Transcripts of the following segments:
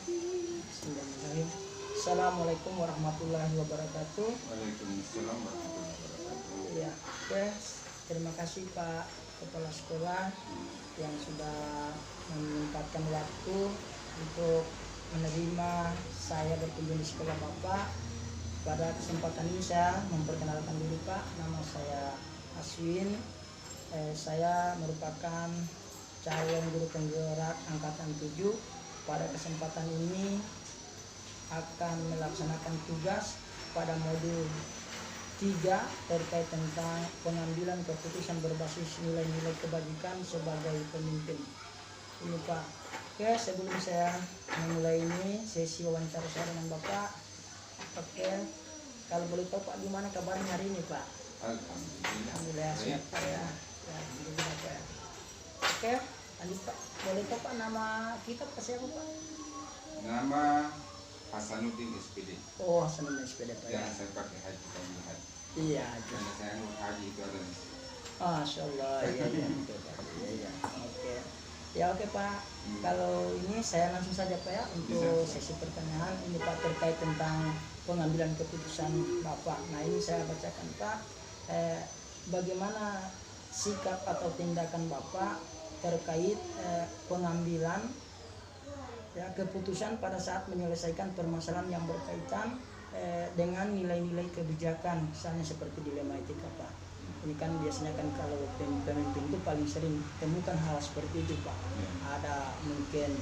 Bismillahirrahmanirrahim. Assalamualaikum warahmatullahi wabarakatuh. Waalaikumsalam warahmatullahi wabarakatuh. Ya, oke. Terima kasih Pak Kepala Sekolah yang sudah menyempatkan waktu untuk menerima saya berkunjung di sekolah Bapak. Pada kesempatan ini saya memperkenalkan diri Pak. Nama saya Aswin. Saya merupakan calon guru penggerak angkatan 7. Pada kesempatan ini akan melaksanakan tugas pada modul 3 terkait tentang pengambilan keputusan berbasis nilai-nilai kebajikan sebagai pemimpin. Ini Pak. Oke, sebelum saya memulai ini sesi wawancara saya dengan Bapak. Oke, kalau boleh tahu Pak, gimana kabarnya hari ini Pak? Alhamdulillah sehat Pak ya. Alhamdulillah Pak ya. Oke, lanjut Pak. Boleh tahu Pak nama kita Pak siapa Pak? Nama Hasanuddin SPD. Oh, Hasanuddin SPD Pak ya. Yang saya pakai haji tahun haji. Iya, Karena saya haji itu ada. Masya Allah, iya betul Pak. Iya. Oke. Ya oke Pak. Kalau ini saya langsung saja Pak ya untuk sesi pertanyaan ini Pak terkait tentang pengambilan keputusan Bapak. Nah ini saya bacakan Pak. Bagaimana sikap atau tindakan Bapak terkait pengambilan ya keputusan pada saat menyelesaikan permasalahan yang berkaitan dengan nilai-nilai kebijakan, misalnya seperti dilema etika Pak. Ini kan biasanya kan kalau pemimpin itu paling sering temukan hal seperti itu Pak. Ada mungkin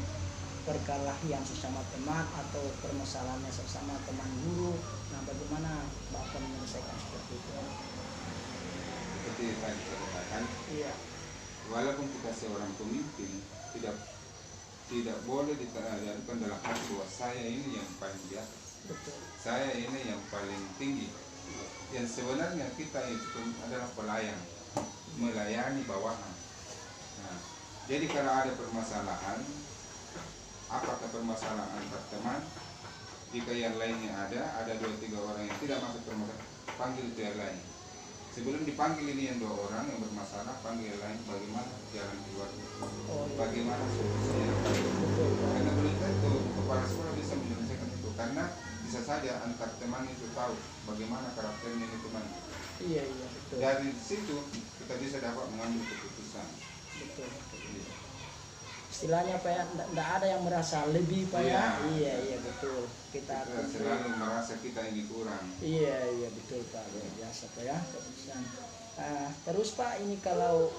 perkara yang sesama teman atau permasalahannya sesama teman guru. Nah bagaimana Bapak menyelesaikan seperti itu? Seperti tadi saya katakan, Iya. walaupun kita seorang pemimpin, tidak boleh ditanamkan dalam hati bahwa saya ini yang paling di atas. Betul. Saya ini yang paling tinggi. Yang sebenarnya kita itu adalah pelayan, melayani bawahan. Nah, jadi kalau ada permasalahan, apakah permasalahan antar teman, jika yang lainnya ada 2-3 orang yang tidak masuk permasalahan, panggil itu yang lain. Sebelum dipanggil ini yang 2 orang yang bermasalah, panggil yang lain bagaimana jalan keluar, bagaimana solusinya. Karena belum tentu kepala sekolah bisa menyelesaikan itu, karena bisa saja antar teman itu tahu bagaimana karakternya ini teman. Iya betul. Dari situ kita bisa dapat mengambil keputusan. Betul. Iya. Istilahnya Pak ya, tidak ada yang merasa lebih Pak ya. Iya betul. Kita selalu merasa kita ini kurang. Iya betul Pak, luar biasa Pak ya keputusan. Terus Pak, ini kalau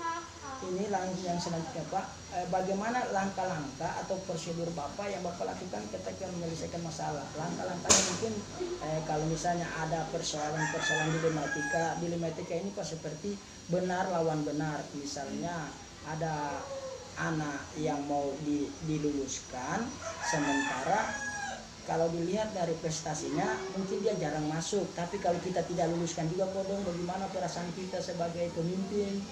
ini langsung yang selanjutnya Pak, bagaimana langkah-langkah atau prosedur Bapak yang Bapak lakukan ketika menyelesaikan masalah? Langkah-langkahnya mungkin kalau misalnya ada persoalan dilematika ini Pak seperti benar lawan benar. Misalnya ada anak yang mau diluluskan, sementara kalau dilihat dari prestasinya mungkin dia jarang masuk, tapi kalau kita tidak luluskan juga kodong, bagaimana perasaan kita sebagai pemimpin?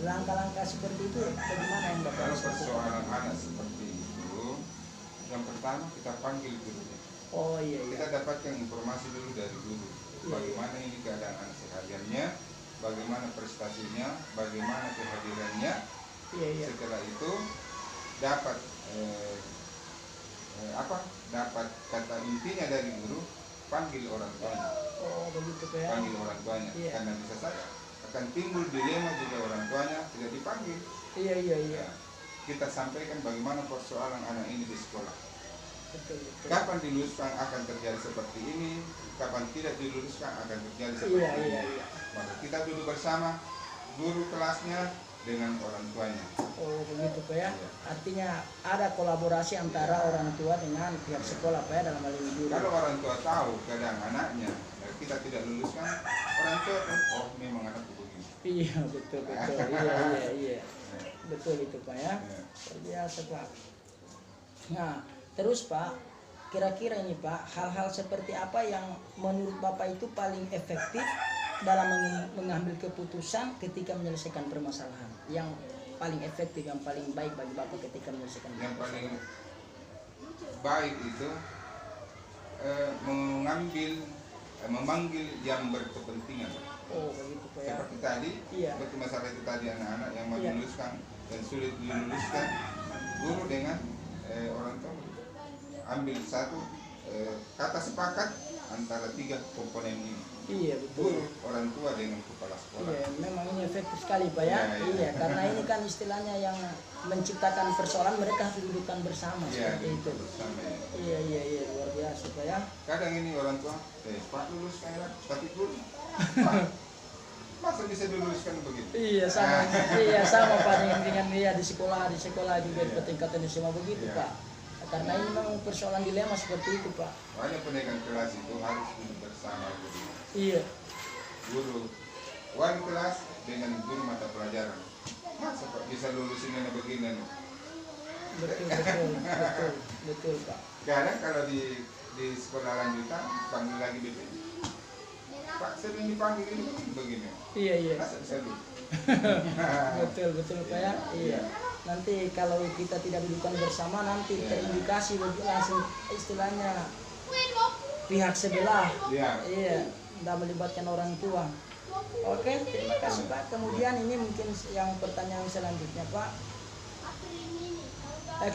Langkah-langkah seperti itu bagaimana yang Bapak? Kalau persoalan anak seperti itu, yang pertama kita panggil gurunya. Oh iya. Kita dapatkan informasi dulu dari guru, bagaimana ini keadaan anak sehariannya, bagaimana prestasinya, bagaimana kehadirannya. Iya. Setelah itu dapat dapat kata intinya dari guru, panggil orang tuanya. Oh begitu Pak ya. Panggil orang tuanya. Iya. Karena bisa saja akan timbul dilema jika orang tuanya tidak dipanggil. Iya. Kita sampaikan bagaimana persoalan anak ini di sekolah. Betul. Kapan diluluskan akan terjadi seperti ini, kapan tidak diluluskan akan terjadi seperti ini. Iya. Maka kita duduk bersama guru kelasnya dengan orang tuanya. Oh begitu Pak ya. Iya. Artinya ada kolaborasi antara orang tua dengan pihak sekolah Pak ya dalam hal ini guru. Kalau orang tua tahu keadaan anaknya, kita tidak luluskan, orang tua oh memang anakku begini. Iya betul. Iya. Betul itu Pak ya. Luar biasa Pak. Nah terus Pak, kira-kira ini Pak, hal-hal seperti apa yang menurut Bapak itu paling efektif dalam mengambil keputusan ketika menyelesaikan permasalahan? Yang paling efektif, yang paling baik bagi Bapak ketika menyelesaikan Yang permasalahan? paling baik itu memanggil yang berkepentingan. Oh begitu Pak ya. Seperti tadi, seperti masalah itu tadi anak-anak yang mau diluluskan dan sulit diluluskan, guru dengan orang tua. ambil satu kata sepakat antara 3 komponen ini. Iya betul. Guru, orang tua dengan kepala sekolah. Iya, memang ini efektif sekali Pak ya. Iya, karena ini kan istilahnya yang menciptakan persoalan mereka harus dudukkan bersama Iya, seperti itu. bersama ya. Iya, luar biasa Pak ya. Kadang ini orang tua, Pak lulus kayak tapi guru, Pak, masa bisa diluluskan begitu? Iya sama, iya sama Pak dengan dia di sekolah juga di tingkatan SMA begitu Iya. Pak. Karena ini memang persoalan dilema seperti itu Pak. Banyak pendidikan kelas itu harus duduk bersama guru. Iya, Guru wali kelas dengan guru mata pelajaran. Masa Pak bisa lulusin ini begini? betul Pak. Kadang kalau di sekolah lanjutan panggil lagi BP. Pak sering dipanggil ini begini. Iya. Masa bisa dulu? betul Pak ya. Iya. Nanti kalau kita tidak dudukkan bersama nanti terindikasi langsung istilahnya pihak sebelah. Iya, tidak melibatkan orang tua. Oke, terima kasih Pak. Kemudian ini mungkin yang pertanyaan selanjutnya Pak.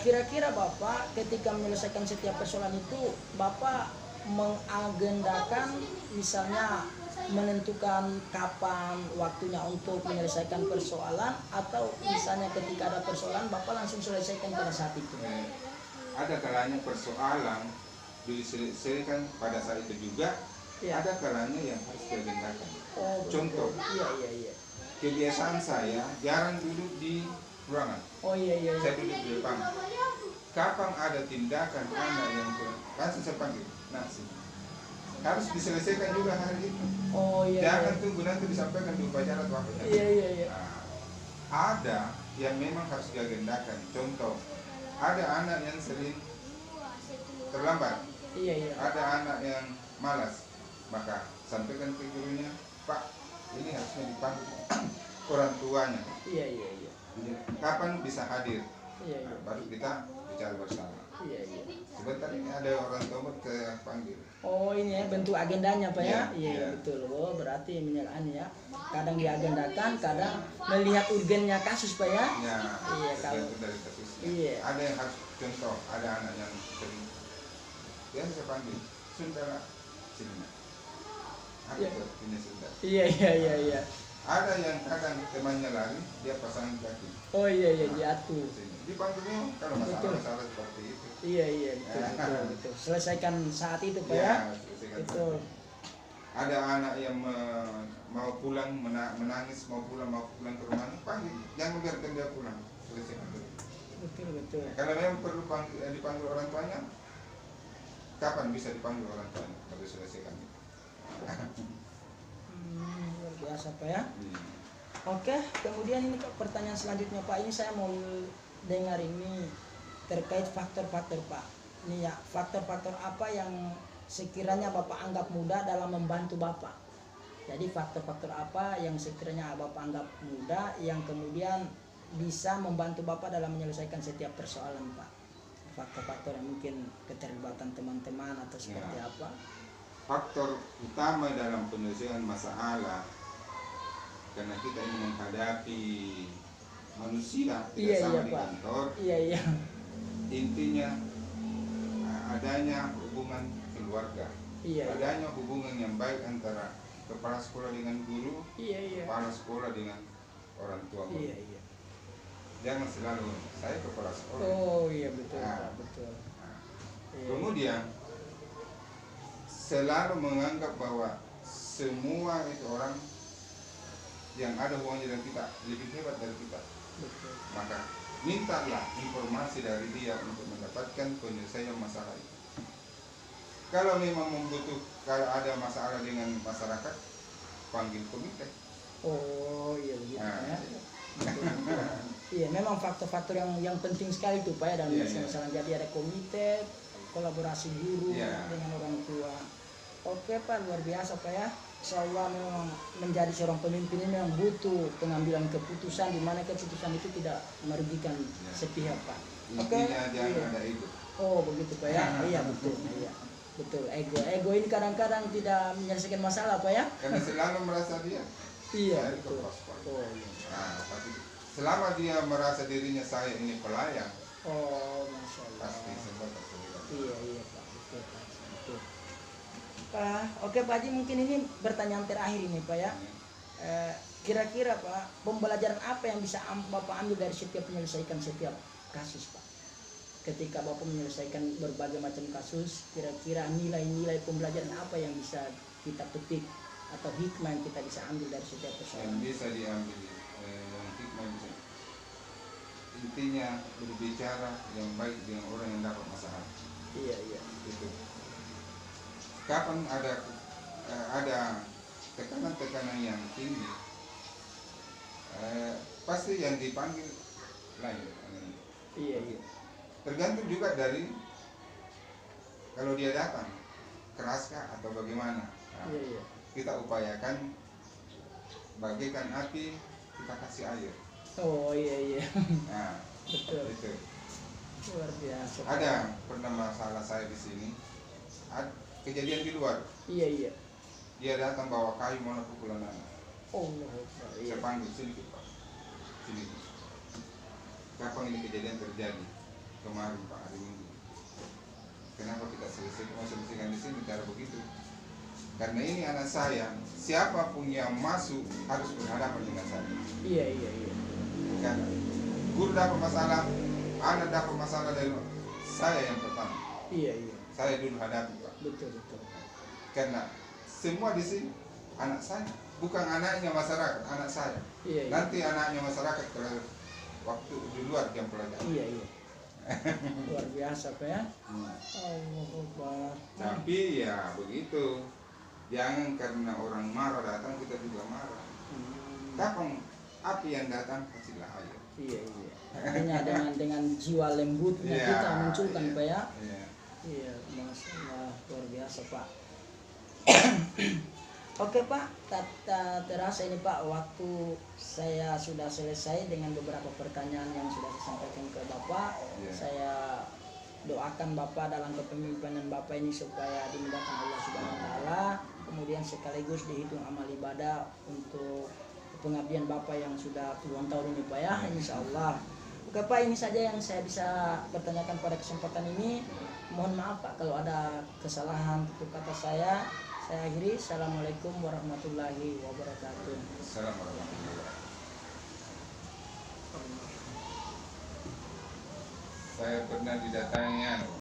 Kira-kira Bapak ketika menyelesaikan setiap persoalan itu Bapak mengagendakan misalnya menentukan kapan waktunya untuk menyelesaikan persoalan atau misalnya ketika ada persoalan Bapak langsung selesaikan pada saat itu? Ada kalanya persoalan diselesaikan pada saat itu juga. Ya. Ada kalanya yang harus diagendakan. Oh, Contoh, iya. kebiasaan saya jarang duduk di ruangan. Oh iya. Saya duduk di depan. Kapan ada tindakan anak yang kurang, langsung saya panggil. Nah, harus diselesaikan juga hari itu. Oh iya. Jangan tunggu nanti disampaikan di upacara atau apa. Iya. Nah, ada yang memang harus diagendakan. Contoh, ada anak yang sering terlambat. Iya. Ada anak yang malas. Maka sampaikan ke gurunya, Pak, ini harusnya dipanggil orang tuanya. Iya. Kapan bisa hadir? Iya. Nah, baru kita bicara bersama. Iya. Sebentar ini ada orang tua saya panggil. Oh ini ya bentuk agendanya Pak ya? Iya. Betul. Oh berarti menyerahkan ya. Kadang diagendakan, kadang melihat urgennya kasus Pak ya? Ya, Iya, kalau tergantung dari kasusnya. iya. Ada yang harus contoh, ada anak yang sering dia saya panggil, Sundara sini. Apa Iya. itu artinya Sundara? Iya. Ada yang kadang temannya lari, dia pasang kaki. Oh iya jatuh. Sini. Dipanggilnya kalau masalah seperti itu. Iya betul. Selesaikan saat itu Pak ya? selesaikan. Betul. Ada anak yang mau pulang menangis mau pulang ke rumahnya, panggil, jangan biarkan dia pulang, selesaikan dulu. Betul. Kalau memang perlu dipanggil orang tuanya, kapan bisa dipanggil orang tuanya harus selesaikan itu. Luar biasa Pak ya. Oke, kemudian ini Pak, pertanyaan selanjutnya Pak, ini saya mau dengar ini terkait faktor-faktor Pak. Ini ya, faktor-faktor apa yang sekiranya Bapak anggap mudah dalam membantu Bapak. Jadi faktor-faktor apa yang sekiranya Bapak anggap mudah yang kemudian bisa membantu Bapak dalam menyelesaikan setiap persoalan Pak. Faktor-faktor yang mungkin keterlibatan teman-teman atau seperti apa. Faktor utama dalam penyelesaian masalah, karena kita ini menghadapi manusia tidak sama di Pak. kantor. Iya. Intinya adanya hubungan keluarga, Iya. adanya hubungan yang baik antara kepala sekolah dengan guru, Iya. kepala sekolah dengan orang tua guru. Iya. Jangan selalu saya kepala sekolah. Oh iya betul Nah. Pak, betul. Nah, Iya. kemudian selalu menganggap bahwa semua itu orang yang ada hubungannya dengan kita lebih hebat dari kita. Betul. Maka mintalah informasi dari dia untuk mendapatkan penyelesaian masalah itu. Kalau memang kalau ada masalah dengan masyarakat, panggil komite. Oh iya begitu Nah. ya. Betul. Iya memang faktor-faktor yang penting sekali itu Pak ya dalam Iya, misalnya jadi ada komite, kolaborasi guru Iya. dengan orang tua. Oke Pak, luar biasa Pak ya. Insya Allah memang menjadi seorang pemimpin ini memang butuh pengambilan keputusan di mana keputusan itu tidak merugikan sepihak Pak. Oke. Intinya jangan Iya. ada itu. Oh begitu Pak ya. Iya betul. Iya. Betul. Ego ini kadang-kadang tidak menyelesaikan masalah Pak ya. Karena selalu merasa dia Iya saya betul. kepala sekolah. Oh iya. Nah, tapi selama dia merasa dirinya saya ini pelayan, Oh, masya Allah. Pasti semua kesulitan. Iya iya Pak, betul Pak. Betul. Pak, oke Pak Haji, mungkin ini pertanyaan terakhir ini Pak ya. Kira-kira Pak, pembelajaran apa yang bisa Bapak ambil dari setiap menyelesaikan setiap kasus Pak? Ketika Bapak menyelesaikan berbagai macam kasus, kira-kira nilai-nilai pembelajaran apa yang bisa kita petik atau hikmah yang kita bisa ambil dari setiap Yang persoalan? bisa diambil, yang hikmah bisa. Intinya berbicara yang baik dengan orang yang dapat masalah. Iya iya. Itu. Kapan ada tekanan-tekanan yang tinggi, pasti yang dipanggil lain. Iya iya. Tergantung juga dari kalau dia datang keraskah atau bagaimana. Nah, Iya iya. kita upayakan bagaikan api, kita kasih air. Oh iya iya. Nah, Betul. itu. Luar biasa. Pak. Ada pernah masalah saya di sini, kejadian di luar. Iya iya. Dia datang bawa kayu mau pukul anak. Oh Akbar, iya. Saya panggil sini Pak, sini. Kapan ini kejadian terjadi? Kemarin Pak, hari Minggu. Kenapa kita selesaikan di sini cara begitu? Karena ini anak saya, siapapun yang masuk harus berhadapan dengan saya. Iya iya iya. Karena guru dapat masalah, anak dapat masalah dari saya yang pertama. Iya iya. Saya dulu hadapi Pak. Betul betul. Karena semua di sini anak saya, bukan anaknya masyarakat, anak saya. Iya iya. Nanti anaknya masyarakat kalau waktu di luar jam pelajaran. Iya iya. Luar biasa Pak ya. Allah Akbar. Tapi ya begitu. Jangan karena orang marah datang kita juga marah. Kapan api yang datang kasihlah air. Iya iya. Artinya dengan jiwa lembutnya Iya, kita munculkan iya, Pak ya. iya. Iya, Masya Allah, luar biasa Pak. Oke Pak, terasa ini Pak, waktu saya sudah selesai dengan beberapa pertanyaan yang sudah saya sampaikan ke Bapak. Iya. Saya doakan Bapak dalam kepemimpinan Bapak ini supaya dimudahkan Allah Subhanahu wa taala, kemudian sekaligus dihitung amal ibadah untuk pengabdian Bapak yang sudah puluhan tahun ini Pak ya, insya Allah. Oke Pak, ini saja yang saya bisa bertanyakan pada kesempatan ini. Mohon maaf Pak kalau ada kesalahan tutur kata saya. Saya akhiri. Assalamualaikum warahmatullahi wabarakatuh. Assalamualaikum warahmatullahi wabarakatuh. Saya pernah didatangi